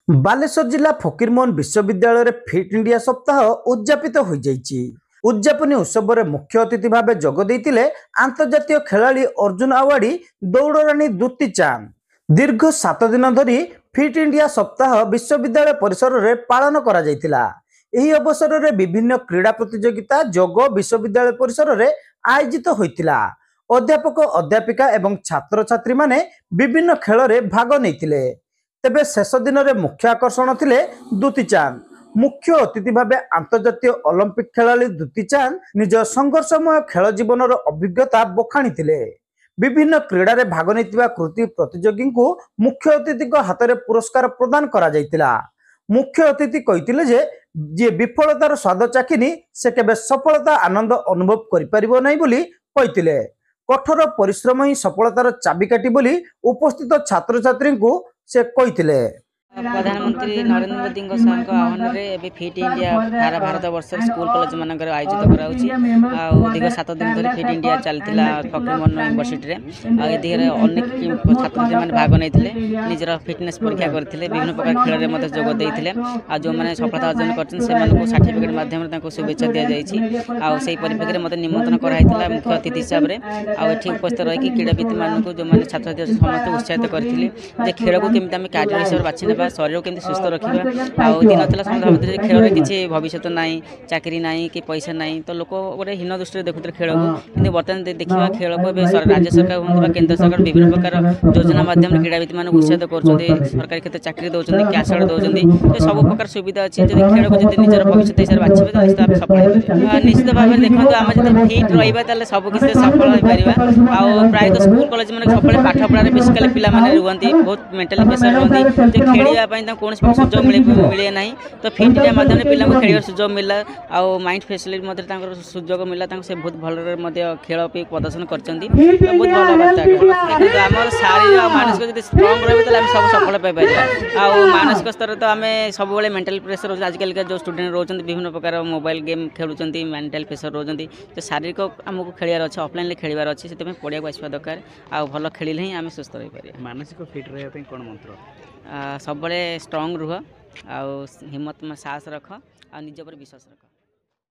बालेश्वर जिला फकीरमोहन विश्वविद्यालय fit India सप्ताह उद्यापित हो जाइछि। उद्यापनी उत्सव में मुख्य अतिथि भाव जोग देइतिले अंतर्जातीय खेलाड़ी अर्जुन अवार्डी दौड़राणी दुती चांद। दीर्घ 7 दिन धरी फिट इंडिया सप्ताह विश्वविद्यालय परिसर में पालन करा जाइतिला। एही अवसर में विभिन्न क्रीड़ा प्रतियोगिता जोग विश्वविद्यालय परिसर में आयोजित होइतिला। अध्यापक अध्यापिका एवं छात्र छात्री माने विभिन्न खेल में भाग नैतिले। तेबे शेष दिन में मुख्य आकर्षण थिले दुती चांद। मुख्य अतिथि भाव अंतर्जातीय ओलंपिक खेलाड़ी दुती चांद निज संघर्षमय खेल जीवन अभिज्ञता बखाणी थिले। विभिन्न क्रीड़ा रे भाग नैतिबा कृति प्रतियोगी को मुख्य अतिथि हाथ में पुरस्कार प्रदान करा जायतिला। मुख्य अतिथि कहिथिले जे विफलतार स्वाद चाखिनी से केबे सफलता आनंद अनुभव करि परिबो नै बोली कहिथिले। कठोर परिश्रम ही सफलतार चाबिकाठी बोली उपस्थित छात्र छात्री को से कहिथिले। प्रधानमंत्री नरेंद्र मोदी आह्वान में फिट इंडिया सारा भारत वर्ष स्कूल कॉलेज मान आयोजित कर दीर्घ 7 दिन धरी फिट इंडिया चलता फकीरमोहन यूनिवर्सिटी में अनेक छात्र छात्री भाग नहीं निजर फिटनेस परीक्षा करते विभिन्न प्रकार खेल में जोग देते जो मैंने सफलता अर्जन कर सर्टिफिकेट माध्यम शुभेच्छा दि जाए परिप्रेक्षी में मत निमंत्रण कराई मुख्य अतिथि हिसाब से आठी उपस्थित रही क्रीड़ाविद मानक जो मैंने छात्र छात्री समस्त उत्साहित करते खेल को केमी आम कार्य हिसाब से बाछि ना शरीर को सुस्थ रखा दिन था समझ भावुले खेल किसी भविष्य ना चाकरी ना कि पैसा ना तो लोक गोटे हीन दृष्टि देखुते खेल को कि बर्तमान देखा खेल को राज्य सरकार हूँ केन्द्र सरकार विभिन्न प्रकार योजना माध्यम क्रीड़ाविद मान उत्साहित कर सरकारी क्षेत्र चाकरी दौरान कैश कार्ड दौरान सब प्रकार सुविधा अच्छी जब खेल को जब निजर भविष्य हिसाब से बाछे तो निश्चित सफल निश्चित भाव में देखो आम जब फिट रहा सब किसी सफल हो पार प्रायतः स्कूल कॉलेज में सब पाठ पढ़ार बेसिकली पाने रुहति बहुत मेंटाली प्रेसर रुहति खेल कौन सुजोग मिले ना तो फिट इंडिया माध्यम पिला खेल सुजोग मिला आउ माइंड फैसिलिटी सुजोग मिला से बहुत भल खेल प्रदर्शन कर बहुत भल बात आम शारीरिक और मानसिक जो स्ट्रंग रही सब सफल पाइपर आउ मानसिक स्तर तो आम सब मेंटल प्रेसर रोज आजिकल जो स्टूडेंट रोच विभिन्न प्रकार मोबाइल गेम खेलुंट मेंटल प्रेसर रोच तो शारीरिक आमको खेलार अच्छे ऑफलाइन खेलार अच्छे से पढ़ा आसवा दरकार आउ भल खेल ही आम सुस्थ रही पारे। मानसिक फिट रहा कौन मंत्र सब स्ट्रंग रुह आ हिम्मत में साहस रख आ निज पर विश्वास रख।